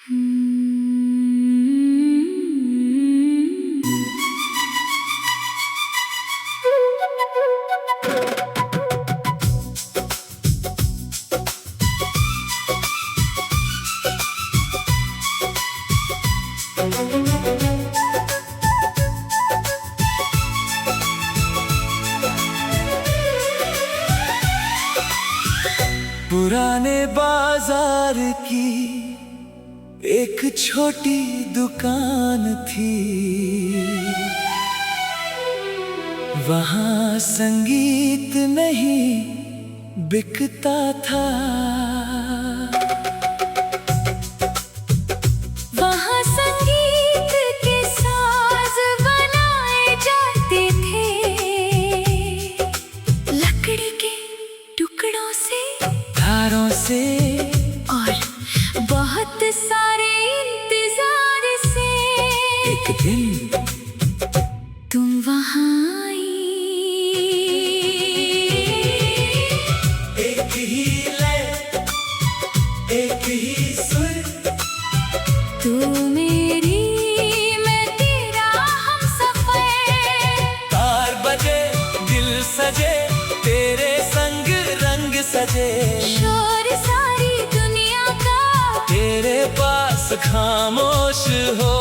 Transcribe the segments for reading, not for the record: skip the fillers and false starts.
पुराने बाजार की एक छोटी दुकान थी, वहाँ संगीत नहीं बिकता था। वहाँ संगीत के साज बनाए जाते थे, लकड़ी के टुकड़ों से, तारों से और बहुत सारे इंतजार से। एक दिन तुम वहाँ आई, एक ही लय, एक ही सुर, तू मेरी मैं तेरा हमसफर। तार बजे दिल सजे, तेरे संग रंग सजे। शोर सारी दुनिया का तेरे पास खामोश हो,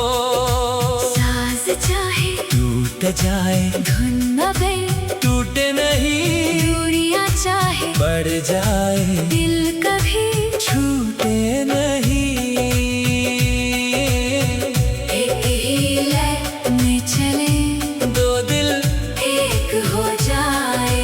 साज चाहे टूट जाए धुन न गए, टूटे नहीं, दूरियां चाहे बढ़ जाए दिल कभी छूटे नहीं। एक ही लय में चले दो दिल एक हो जाए।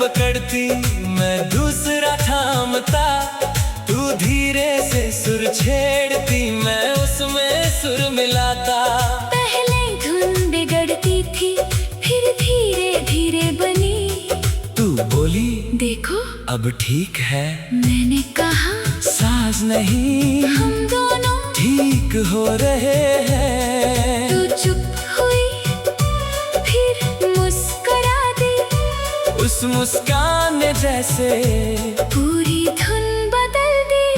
पकड़ती मैं दूसरा थामता, तू धीरे से सुर छेड़ती मैं उसमें सुर मिलाता। पहले धुन बिगड़ती थी फिर धीरे धीरे बनी, तू बोली देखो अब ठीक है, मैंने कहा साज नहीं हम दोनों ठीक हो रहे हैं। तू चुप हुई फिर मुस्कुरा दी, उस मुस्कान ने जैसे पूरी धुन बदल दी।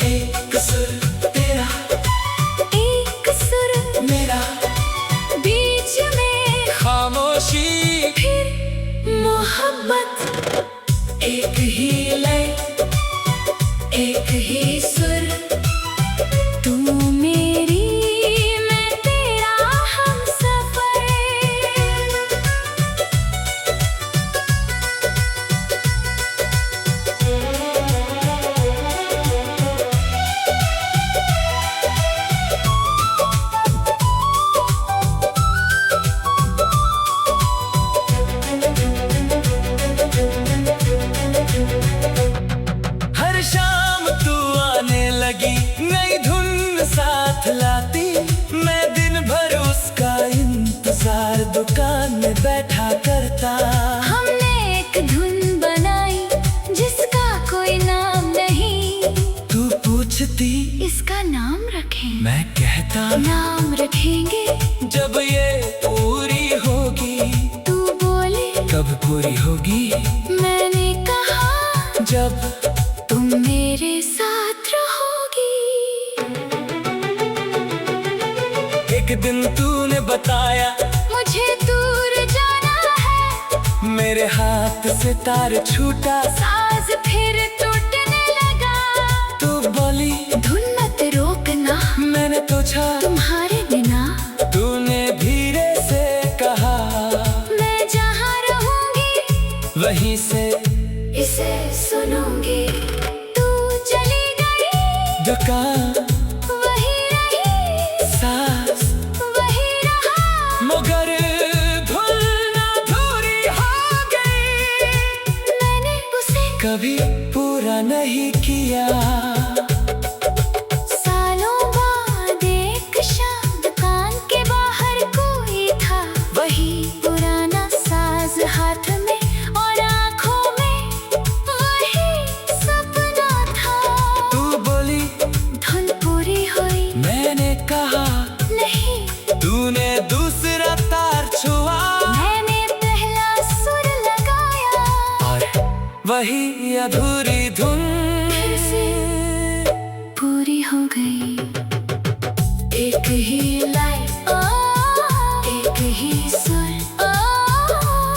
एक सुर तेरा, एक सुर मेरा, बीच में खामोशी फिर मोहब्बत। एक ही लय, एक ही सुर, तू मेरी मैं तेरा हमसफर। हर शाम तू आने लगी, नई धुन साथ लाती, मैं दिन भर उसका इंतजार दुकान में बैठा करता। हमने एक धुन बनाई जिसका कोई नाम नहीं, तू पूछती इसका नाम रखें, मैं कहता नाम रखेंगे जब ये पूरी होगी। तू बोले कब पूरी होगी, मैंने कहा जब तुम मेरे साथ रहोगी। एक दिन तूने बताया मुझे दूर जाना है, मेरे हाथ से तार छूटा, साज फिर टूटने लगा। तू बोली धुन मत रोकना, मैंने पूछा तुम्हारे बिना तूने धीरे से कहा, मैं जहाँ रहूंगी वहीं से इसे सुनूंगी। तू चली गई, दुकान वही रही, सास वही रहा, मगर धुन अधूरी हो गई। मैंने उसे कभी पूरा नहीं किया। सालों बाद एक शाम दुकान के बाहर कोई था, वही वही अधूरी धुन फिर से पूरी हो गई। एक ही लाइन, एक ही सुर,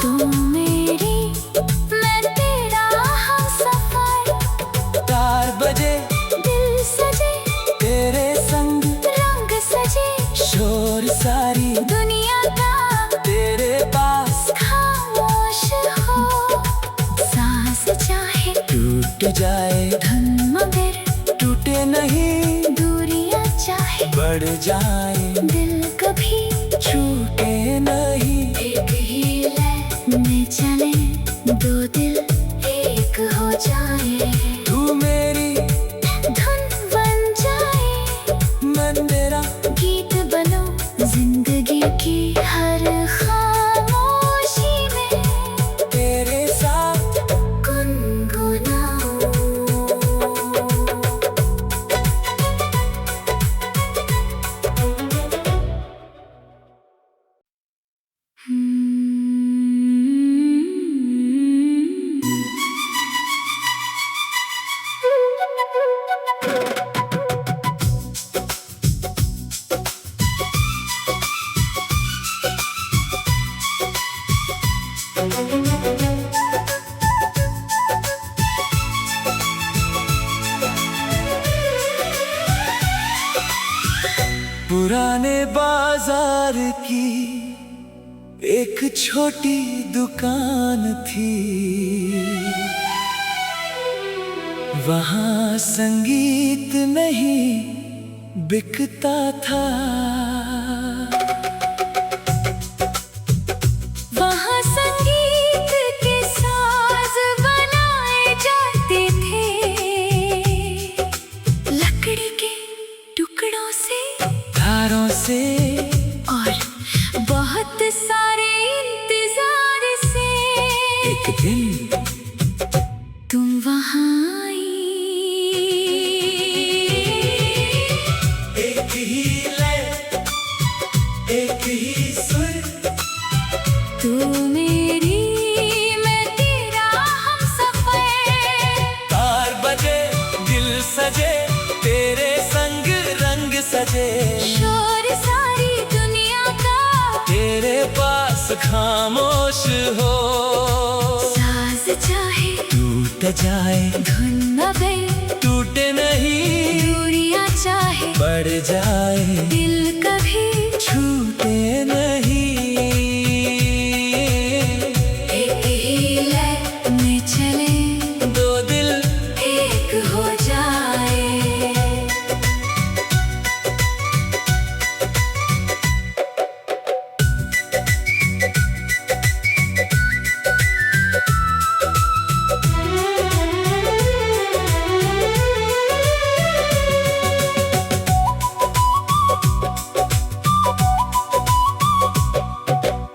तू मेरी मैं तेरा हमसफर। तार बजे दिल सजे तेरे संग, रंग सजे शोर सारी दुनिया का तेरे पास। खामोश हो, सांस चाहे टूट जाए धुन मगर टूटे नहीं, दूरियां चाहे बढ़ जाए दिल कभी छूटे नहीं। एक ही लय में चले दो दिल एक हो जाए। तू मेरी धुन बन जाए, मैं तेरा, गीत बनो जिंदगी की हर खामोशी में तेरे साथ गुनगुनाऊं। पुराने बाजार की एक छोटी दुकान थी, वहाँ संगीत नहीं बिकता था। वहाँ संगीत के साज बनाए जाते थे, लकड़ी के टुकड़ों से, तारों से और बहुत सारे इंतजार से। एक दिन तुम वहाँ आई, एक ही लय, एक ही सुर, तू मेरी मैं तेरा हमसफर। तार बजे दिल सजे तेरे संग, रंग सजे शोर सारी दुनिया का तेरे पास। खामोश हो, साज चाहे टूट जाए धुन मगर टूटे नहीं, दूरियां चाहे बढ़ जाए दिल कभी छूटे नहीं। एक ही लय में चले दो दिल एक हो जाए।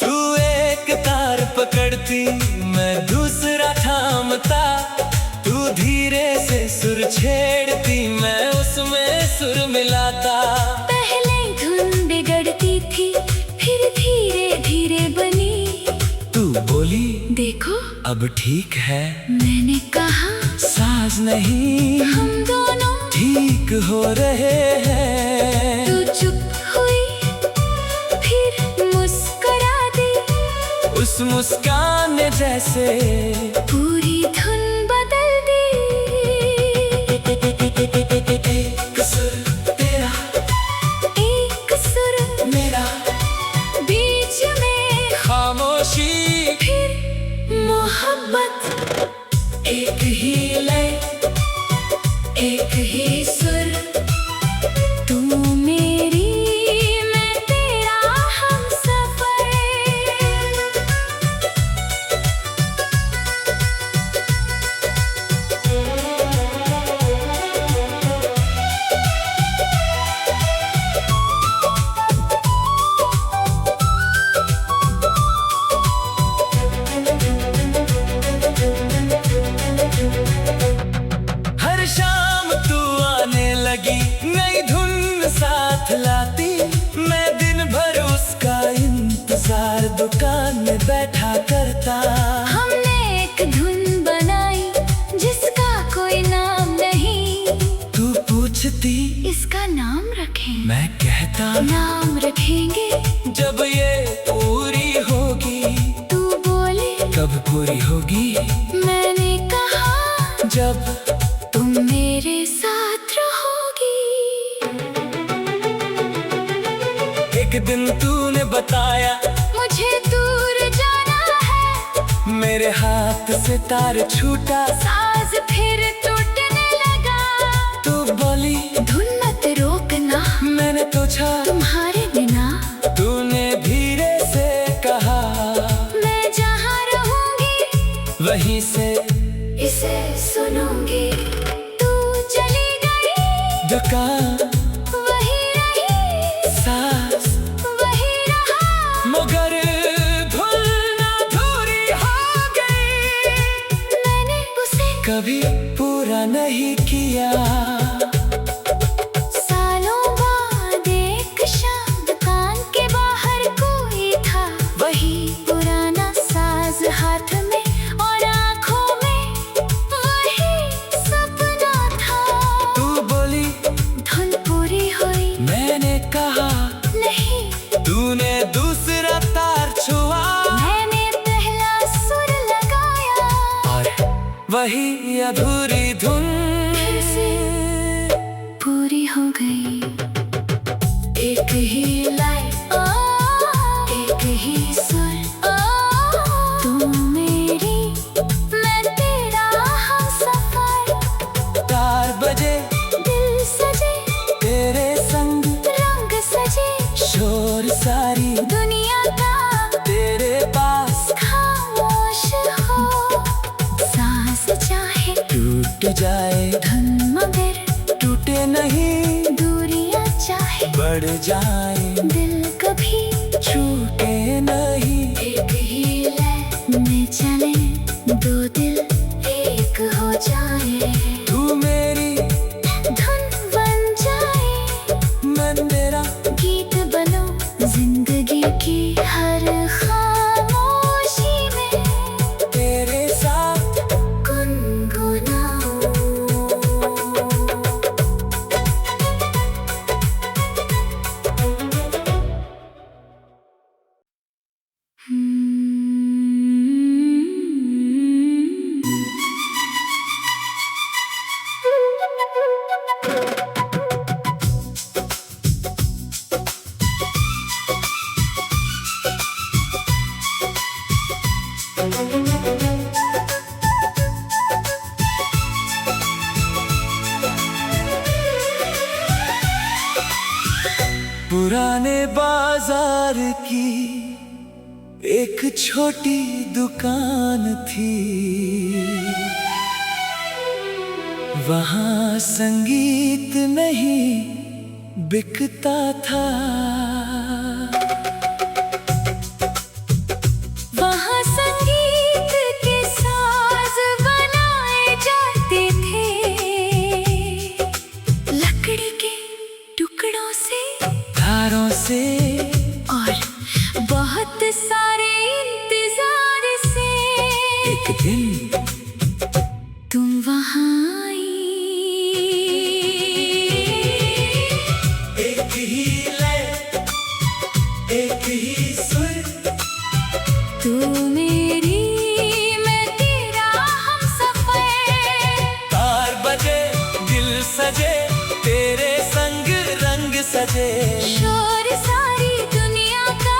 तू एक तार पकड़ती मैं दूसरा थामता, तू धीरे से सुर छेड़ती मैं उसमें सुर मिलाता। पहले धुन बिगड़ती थी फिर धीरे धीरे बनी, तू बोली देखो अब ठीक है, मैंने कहा साज नहीं हम दोनों। ठीक हो रहे हैं। तू चुप हुई फिर मुस्कुरा दी, उस मुस्कान ने जैसे पूरी धुन बदल दी। एक सुर तेरा, एक सुर मेरा, बीच में खामोशी फिर मोहब्बत। एक ही लय, एक ही सुर, तू मेरी मैं तेरा हमसफर। हर शाम तू आने पूरी होगी। मैंने कहा जब तुम मेरे साथ रहोगी। एक दिन तूने बताया मुझे दूर जाना है, मेरे हाथ से तार छूटा, साज फिर टूटने लगा। तू बोली धुन मत रोकना, मैंने पूछा तुम्हारे बिना तूने धीरे से कहा, मैं जहाँ रहूंगी वहीं से इसे सुनूंगी। तू चली गई, दुकान वही रही, सांस वही रहा, मगर धुन अधूरी हो गई। मैंने उसे कभी पूरा नहीं किया। सालों बाद एक शाम दुकान के बाहर कोई था, वही पुराना साज हाथ में और आंखों में वही सपना था। तू बोली धुन पूरी हुई, मैंने कहा नहीं तूने दूसरा तार छुआ, मैंने पहला सुर लगाया। और वही अधूरी धुन फिर से पूरी हो गई। एक ही लाइन, एक ही सुर, तू मेरी, मैं तेरा हमसफर। तार बजे दिल सजे, तेरे संग, रंग सजे, शोर सारी दुनिया का तेरे पास, खामोश हो। सांस चाहे टूट जाए धुन मगर टूटे नहीं, दूरियां चाहे बढ़ जाए दिल कभी छूटे नहीं। एक ही लय में चले, दो दिल एक हो जाए। तू मेरी धुन बन जाए, मैं तेरा, गीत बनो जिंदगी की हर खामोशी में तेरे साथ गुनगुनाऊं। पुराने बाजार की एक छोटी दुकान थी, वहाँ संगीत नहीं बिकता था। वहाँ संगीत के साज बनाए जाते थे, लकड़ी के टुकड़ों से तारों से और बहुत सारे इंतजार से। एक दिन तुम वहाँ आई, एक ही लय, एक ही सुर, तू मेरी, मैं तेरा हमसफर। तार बजे दिल सजे, तेरे संग रंग सजे, शोर सारी दुनिया का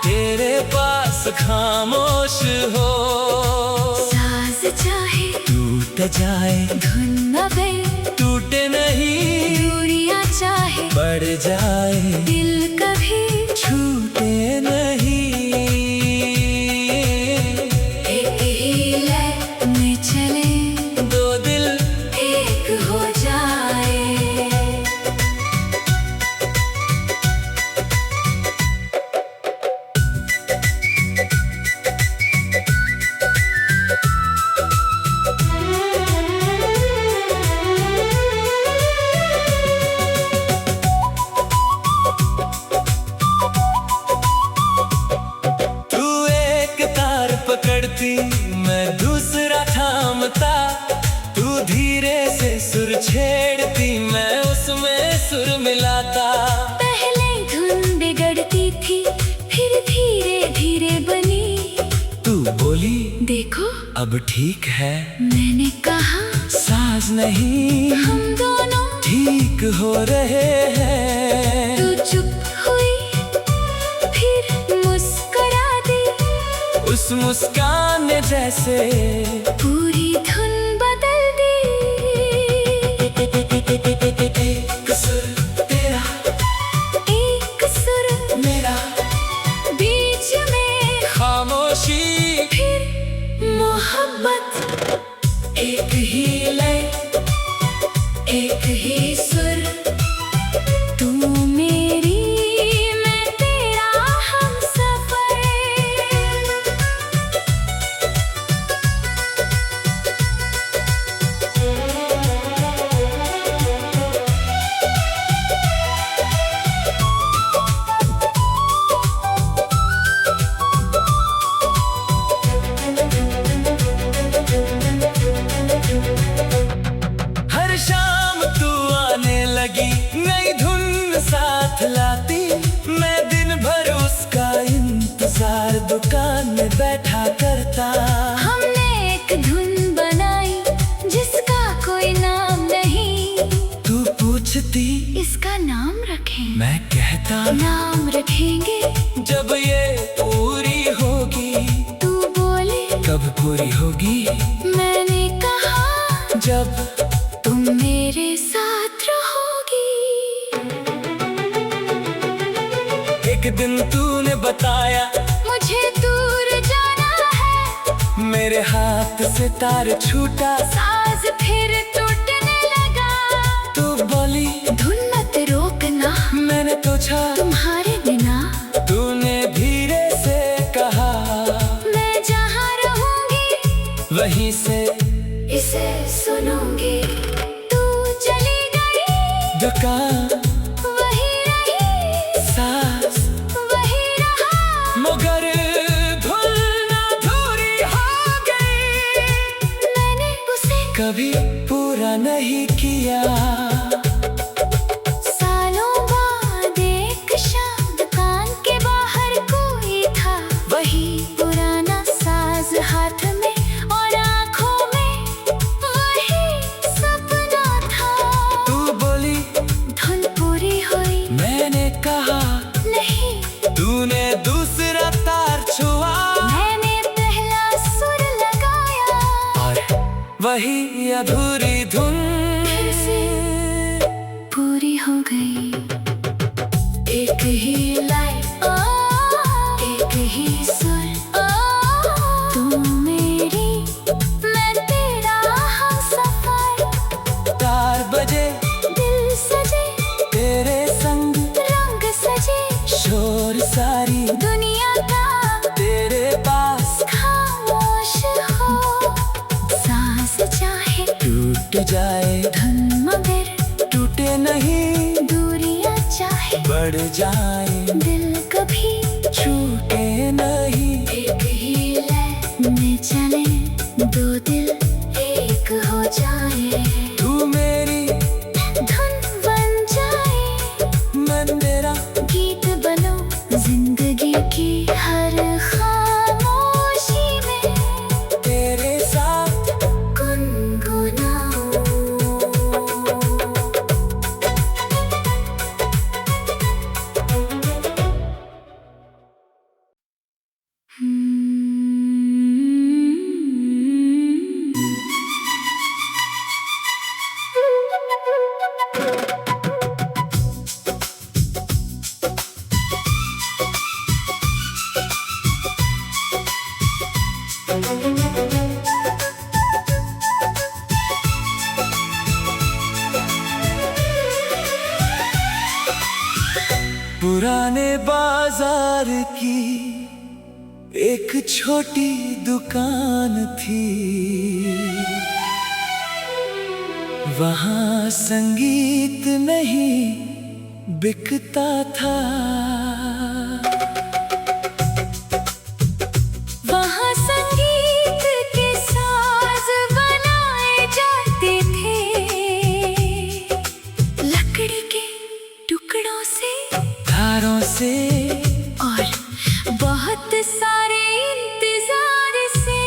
तेरे पास खामोश हो। साज चाहे टूट जाए धुन नबे, टूटे नहीं, दूरियां चाहे बढ़ जाए दिल कभी छूटे नहीं। एक ही लय में चले, दो दिल एक हो जाए। पकड़ती मैं दूसरा थामता, तू धीरे से सुर छेड़ती मैं उसमें सुर मिलाता। पहले धुन बिगड़ती थी फिर धीरे धीरे बनी, तू बोली देखो अब ठीक है, मैंने कहा साज नहीं हम दोनों ठीक हो रहे हैं। तू चुप हुई फिर मुस्कुरा दी, उस मुस्कान ने जैसे पूरी धुन बदल दी। एक सुर तेरा, एक सुर मेरा, बीच में खामोशी फिर मोहब्बत, एक ही लय, एक ही सुर, तू मेरी मैं तेरा हमसफर। हर शाम तू आने लगी, नई धुन साथ लाती, मैं दिन भर उसका इंतजार दुकान में बैठा करता। हमने एक धुन बनाई जिसका कोई नाम नहीं, तू पूछती इसका नाम रखें, मैं कहता नाम रखेंगे जब ये पूरी होगी। तू बोले कब पूरी होगी? मैंने कहा जब तुम मेरे साथ रहोगी। एक दिन तूने बताया मुझे दूर जाना है, मेरे हाथ से तार छूटा, साज फिर टूटने लगा। तू बोली धुन मत रोकना, मैंने पूछा तुम्हारे बिना तूने धीरे से कहा, मैं जहाँ रहूंगी वहीं से इसे सुनूंगी। तू चली गई, दुकान वही रही, सास वही रहा, मगर धुन अधूरी हो गई। मैंने उसे कभी पूरा नहीं किया। सालों बाद एक शाम दुकान के बाहर कोई था, वही पुराना साज हाथ में और आंखों में वही सपना था। तू बोली धुन पूरी हुई, मैंने कहा नहीं तूने दूसरा तार छुआ, मैंने पहला सुर लगाया, और वही अधूरी धुन फिर से पूरी हो गई। एक ही लाइन, एक ही सुर, तू मेरी मैं तेरा हमसफर। तार बजे दिल सजे, तेरे संग, रंग सजे, शोर सारी दुनिया का तेरे पास, खामोश हो, सांस चाहे टूट जाए धुन मगर टूटे नहीं, दूरियां चाहे बढ़ जाए दिल कभी छूटे नहीं। एक ही लय में चले, दो दिल एक हो जाए, तू मेरी धुन बन जाए, मन तेरा, गीत बनो जिंदगी की हर खामोशी में, तेरे साथ गुनगुनाऊं। पुराने बाजार की एक छोटी दुकान थी, वहाँ संगीत नहीं बिकता था। वहाँ संगीत के साज बनाए जाते थे, लकड़ी के टुकड़ों से, तारों से, और बहुत सारे इंतजार से।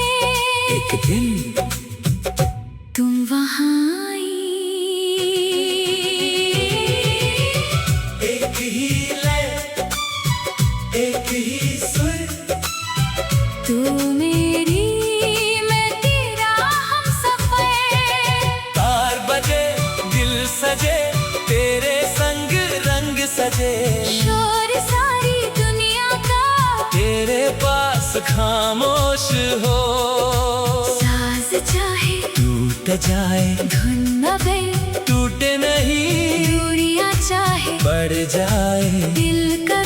एक दिन तुम वहाँ आई। एक ही लय, एक ही सुर, तू मेरी मैं तेरा हमसफर। तार बजे दिल सजे, तेरे संग रंग सजे। शोर सारी दुनिया का तेरे पास खामोश हो। साज चाहे टूट जाए धुन नभे, टूटे नहीं, दूरियां चाहे बढ़ जाए दिल का